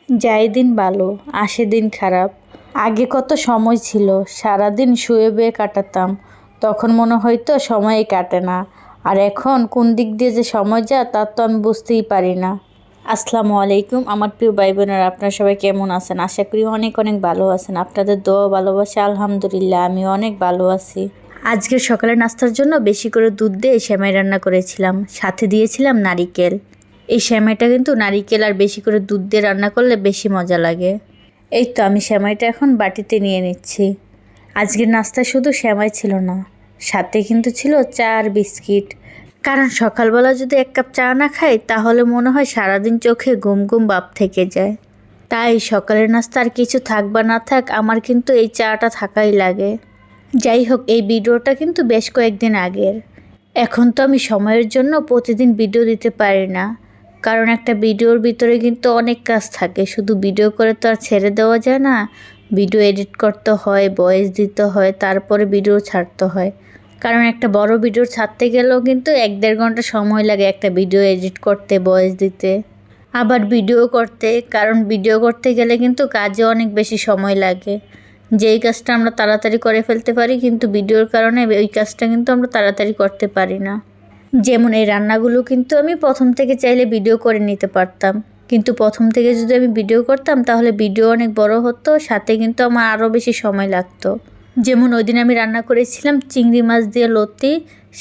যায় দিন ভালো, আসে দিন খারাপ। আগে কত সময় ছিল, সারাদিন শুয়ে বয়ে কাটাতাম। তখন মনে হইতো সময়ই কাটে না। আর এখন কোন দিক দিয়ে যে সময় যায় তা তো আমি বুঝতেই পারি না। আসসালামু আলাইকুম আমার প্রিয় ভাই বোনেরা, আপনারা সবাই কেমন আছেন? আশা করি অনেক অনেক ভালো আছেন। আপনাদের দোয়া ভালোবাসা আলহামদুলিল্লাহ আমি অনেক ভালো আছি। আজকের সকালে নাস্তার জন্য বেশি করে দুধ দিয়ে সেমাই রান্না করেছিলাম, সাথে দিয়েছিলাম নারিকেল। এই সেমাইটা কিন্তু নারিকেল আর বেশি করে দুধ দিয়ে রান্না করলে বেশি মজা লাগে। এই তো আমি সেমাইটা এখন বাটিতে নিয়ে নিচ্ছি। আজকের নাস্তায় শুধু সেমাই ছিল না, সাথে কিন্তু ছিল চা আর বিস্কিট। কারণ সকালবেলা যদি এক কাপ চা না খাই তাহলে মনে হয় সারাদিন চোখে ঘুম ঘুম ভাব থেকে যায়। তাই সকালের নাস্তা আর কিছু থাক বা না থাক আমার কিন্তু এই চাটা থাকাই লাগে। যাই হোক, এই ভিডিওটা কিন্তু বেশ কয়েকদিন আগের। এখন তো আমি সময়ের জন্য প্রতিদিন ভিডিও দিতে পারি না, কারণ একটা ভিডিওর ভিতরে কিন্তু অনেক কাজ থাকে। শুধু ভিডিও করে তো আর ছেড়ে দেওয়া যায় না। ভিডিও এডিট করতে হয়, ভয়েস দিতে হয়, তারপরে ভিডিও ছাড়তে হয়। কারণ একটা বড় ভিডিও ছাড়তে গেলেও কিন্তু 1-1.5 ঘন্টা সময় লাগে একটা ভিডিও এডিট করতে, ভয়েস দিতে, আবার ভিডিও করতে। কারণ ভিডিও করতে গেলে কিন্তু কাজে অনেক বেশি সময় লাগে। যেই কাজটা আমরা তাড়াতাড়ি করে ফেলতে পারি, কিন্তু ভিডিওর কারণে ওই কাজটা কিন্তু আমরা তাড়াতাড়ি করতে পারি না। যেমন এই রান্নাগুলো কিন্তু আমি প্রথম থেকে চাইলে ভিডিও করে নিতে পারতাম, কিন্তু প্রথম থেকে যদি আমি ভিডিও করতাম তাহলে ভিডিও অনেক বড় হতো, সাথে কিন্তু আমার আরও বেশি সময় লাগতো। যেমন ওই দিন আমি রান্না করেছিলাম চিংড়ি মাছ দিয়ে লতি,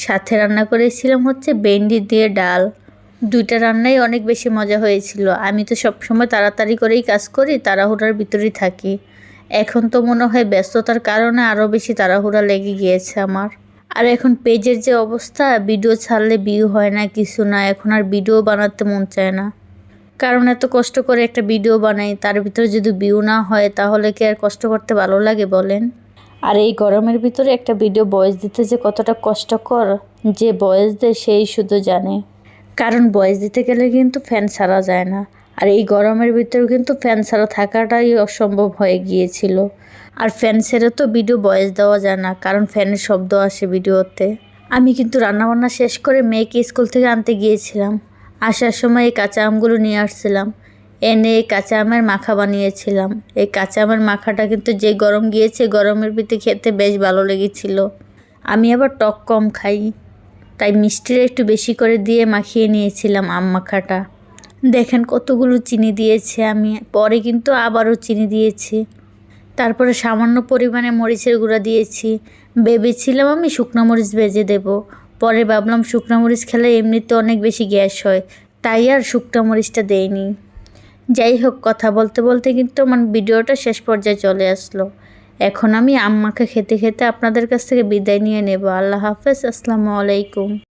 সাথে রান্না করেছিলাম হচ্ছে ভেন্ডি দিয়ে ডাল। দুইটা রান্নাই অনেক বেশি মজা হয়েছিল। আমি তো সবসময় তাড়াতাড়ি করেই কাজ করি, তাড়াহুড়ার ভিতরেই থাকি। এখন তো মনে হয় ব্যস্ততার কারণে আরও বেশি তাড়াহুড়া লেগে গিয়েছে আমার। আর এখন পেজের যে অবস্থা, ভিডিও ছাড়লে ভিউ হয় না, কিছু না। এখন আর ভিডিও বানাতে মন চায় না, কারণ এত কষ্ট করে একটা ভিডিও বানাই, তার ভিতরে যদি ভিউ না হয় তাহলে কি আর কষ্ট করতে ভালো লাগে বলেন? আর এই গরমের ভিতরে একটা ভিডিও ভয়েস দিতে যে কতটা কষ্টকর, যে ভয়েস দেয় সেই শুধু জানে। কারণ ভয়েস দিতে গেলে কিন্তু ফ্যান ছাড়া যায় না, আর এই গরমের ভিতরে কিন্তু ফ্যান ছাড়া থাকাটাই অসম্ভব হয়ে গিয়েছিল। আর ফ্যান ছেড়ে তো ভিডিও ভয়েস দেওয়া যায় না, কারণ ফ্যানের শব্দ আসে ভিডিওতে। আমি কিন্তু রান্নাবান্না শেষ করে মেয়েকে স্কুল থেকে আনতে গিয়েছিলাম। আসার সময় এই কাঁচা আমগুলো নিয়ে আসছিলাম, এনে এই কাঁচা আমের মাখা বানিয়েছিলাম। এই কাঁচা আমের মাখাটা কিন্তু যে গরম গিয়েছে, গরমের ভিতরে খেতে বেশ ভালো লেগেছিল। আমি আবার টক কম খাই, তাই মিষ্টিটা একটু বেশি করে দিয়ে মাখিয়ে নিয়েছিলাম আম মাখাটা। দেখেন কতগুলো চিনি দিয়েছি আমি, পরে কিন্তু আবারও চিনি দিয়েছি। তারপরে সামান্য পরিমাণে মরিচের গুঁড়া দিয়েছি। ভেবেছিলাম আমি শুকনো মরিচ ভেজে দেব, পরে ভাবলাম শুকনো মরিচ খেলে এমনিতে অনেক বেশি গ্যাস হয়, তাই আর শুকনো মরিচটা দেইনি। যাই হোক, কথা বলতে বলতে কিন্তু আমার ভিডিওটা শেষ পর্যায়ে চলে আসলো। এখন আমি আম মাখা খেতে খেতে আপনাদের কাছ থেকে বিদায় নিয়ে নেব। আল্লাহ হাফেজ, আসসালামু আলাইকুম।